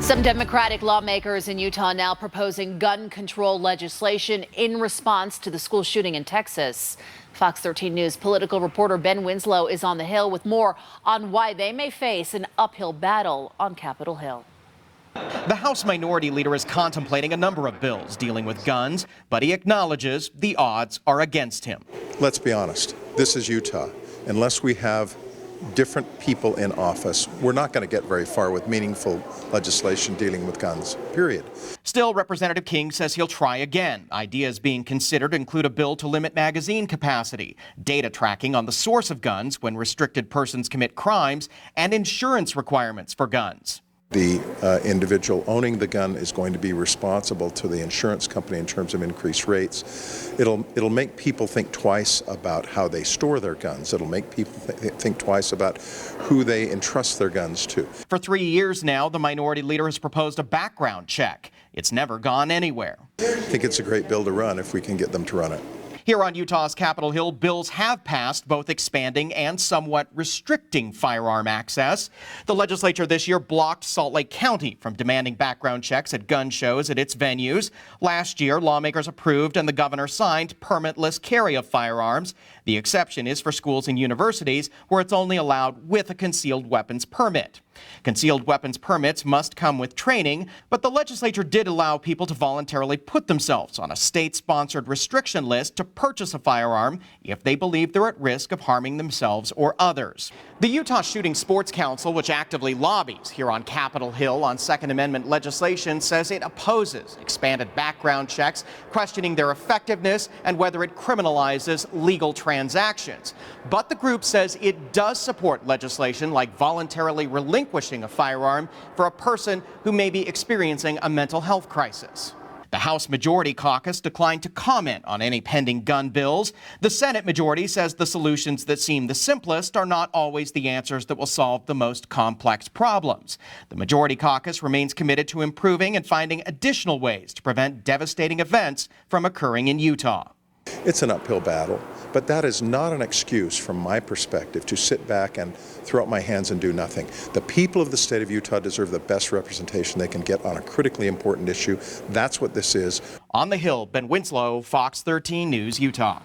Some Democratic lawmakers in Utah now proposing gun control legislation in response to the school shooting in Texas. Fox 13 News political reporter Ben Winslow is on the Hill with more on why they may face an uphill battle on Capitol Hill. The House Minority Leader is contemplating a number of bills dealing with guns, but he acknowledges the odds are against him. Let's be honest, this is Utah. Unless we have different people in office, we're not going to get very far with meaningful legislation dealing with guns, period. Still, Representative King says he'll try again. Ideas being considered include a bill to limit magazine capacity, data tracking on the source of guns when restricted persons commit crimes, and insurance requirements for guns. The individual owning the gun is going to be responsible to the insurance company in terms of increased rates. It'll make people think twice about how they store their guns. It'll make people think twice about who they entrust their guns to. For 3 years now, the Minority Leader has proposed a background check. It's never gone anywhere. I think it's a great bill to run if we can get them to run it. Here on Utah's Capitol Hill, bills have passed, both expanding and somewhat restricting firearm access. The legislature this year blocked Salt Lake County from demanding background checks at gun shows at its venues. Last year, lawmakers approved and the governor signed permitless carry of firearms. The exception is for schools and universities, where it's only allowed with a concealed weapons permit. Concealed weapons permits must come with training, but the legislature did allow people to voluntarily put themselves on a state-sponsored restriction list to purchase a firearm if they believe they're at risk of harming themselves or others. The Utah Shooting Sports Council, which actively lobbies here on Capitol Hill on Second Amendment legislation, says it opposes expanded background checks, questioning their effectiveness and whether it criminalizes legal transactions. But the group says it does support legislation like voluntarily relinquishing a firearm for a person who may be experiencing a mental health crisis. The House Majority Caucus declined to comment on any pending gun bills. The Senate Majority says the solutions that seem the simplest are not always the answers that will solve the most complex problems. The Majority Caucus remains committed to improving and finding additional ways to prevent devastating events from occurring in Utah. It's an uphill battle, but that is not an excuse from my perspective to sit back and throw up my hands and do nothing. The people of the state of Utah deserve the best representation they can get on a critically important issue. That's what this is. On the Hill, Ben Winslow, Fox 13 News, Utah.